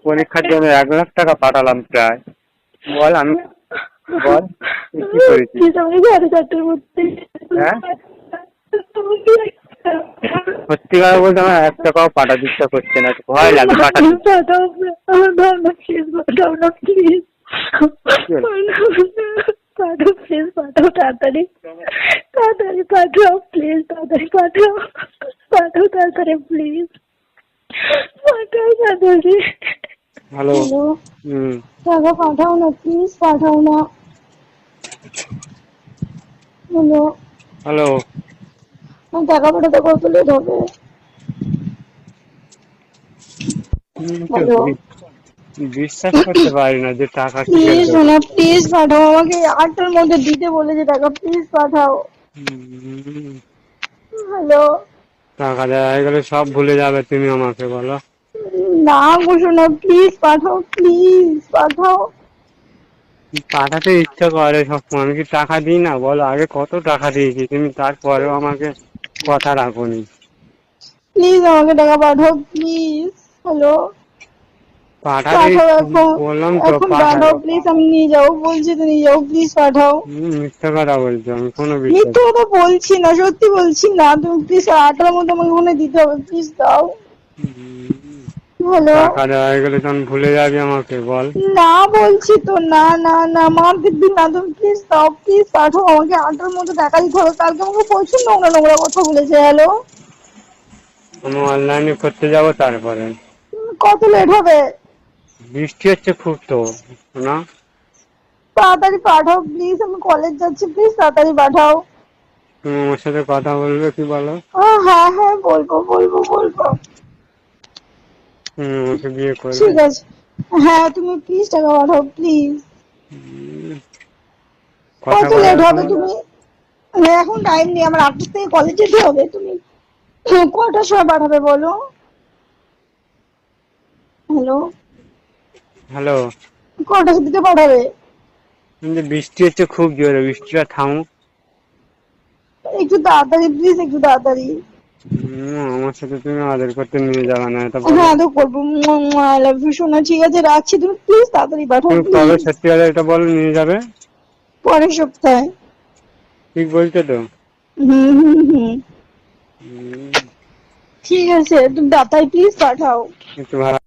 পরীক্ষার জন্য 1,00,000 টাকা পাঠালাম প্রায়। বল আমি বল তুই কি করেছিস? প্লিজ আমাকে 4:30টার মধ্যে। হ্যাঁ সত্যি কথা বলতে আমার 1 টাকাও পাঠাতে ইচ্ছা করছে না, ভয় লাগে পাঠাতে। পাঠাও আমার ভাবনা, প্লিজ পাঠাও না প্লিজ। পাঠাও প্লিজ, পাঠাও তাড়াতাড়ি তাড়াতাড়ি পাঠাও প্লিজ, তাড়াতাড়ি পাঠাও পাঠাও তাড়াতাড়ি প্লিজ, পাঠাও তাড়াতাড়ি। হ্যালো। হ্যালো, হুম। টাকা পাঠাও না প্লিজ, পাঠাও না। Hello, hello. টাকা পাঠাতে কত লেট হবে? হ্যালো, বিশ্বাস করতে পারি না যে টাকা ক্লিয়ার প্লিজ দেবে। সোনা, প্লিজ পাঠাও, আমাকে 8টার মধ্যে দিতে বলেছে টাকা, প্লিজ পাঠাও। হ্যালো, টাকা দেওয়া হয়ে গেলে সব ভুলে যাবে তুমি আমাকে, বলো। না গো সোনা, প্লিজ পাঠাও, প্লিজ পাঠাও। পাঠাতে ইচ্ছা করে সবসময়, আমি কি টাকা দিই না বলো? আগে কত টাকা দিয়েছি তুমি, তারপরেও আমাকে কথা রাখোনি। প্লিজ আমাকে টাকা পাঠাও প্লিজ। হ্যালো, পাঠাতে পাঠাও এখন, বললাম তো এখন পাঠাও পাঠাবো। প্লিজ, আমি নিয়ে যাবো বলছি তো, নিয়ে যাবো প্লিজ পাঠাও। মিথ্যা কথা বলছো, আমি কোনো বিশ্বাস। মিথ্যে কথা বলছি না, সত্যি বলছি না, তুমি প্লিজ 8টার মধ্যে আমাকে ওখানে দিতে হবে, প্লিজ দাও। হ্যালো, টাকা দেওয়া হয়ে গেলে তখন ভুলে যাবি আমাকে, বল। না বলছি তো, না না না, আমার দিদি না, তুমি প্লিজ দাও, প্লিজ পাঠাও, আমাকে 8টার মধ্যে টাকা দিতে হবে, কালকে আমাকে প্রচুর নোংরা নোংরা কথা বলেছে। হ্যালো, আমি অনলাইনে করতে যাবো তারপরে। কত লেট হবে? বৃষ্টি হচ্ছে খুব তো না। তাড়াতাড়ি পাঠাও প্লিজ, আমি কলেজ যাচ্ছি, প্লিজ তাড়াতাড়ি পাঠাও। তুমি আমার সাথে কথা বলবে কি বলো? হ্যাঁ হ্যাঁ, বলবো বলবো বলবো। তুমি আমাকে বিয়ে করবে? ঠিক আছে, হ্যাঁ তুমি প্লিজ টাকা পাঠাও প্লিজ। কথা কত লেট বলার হবে সময়। তুমি? এখন টাইম নেই আমার, 8টা থেকে কলেজ যেতে হবে। তুমি কটার সময় পাঠাবে বলো? Hello, hello. কটার দিকে পাঠাবে? কিন্তু বৃষ্টি হচ্ছে খুব জোরে, বৃষ্টিটা থামুক। একটু তাড়াতাড়ি প্লিজ, একটু তাড়াতাড়ি। আমার সাথে তুমি আদর করতে নিয়ে যাবে না, এটা বলো। হ্যাঁ তো করবো, আই লাভ ইউ সোনা, ঠিক আছে রাখছি, তুমি প্লিজ তাড়াতাড়ি পাঠাও তুমি কবে প্লিজ। সত্যি কথা এটা বলো, নিয়ে যাবে? পরের সপ্তাহে। ঠিক বলছো তো? হুম হুম হুম, হুম, ঠিক আছে, তুমি তাড়াতাড়ি প্লিজ পাঠাও। একটু ভালো।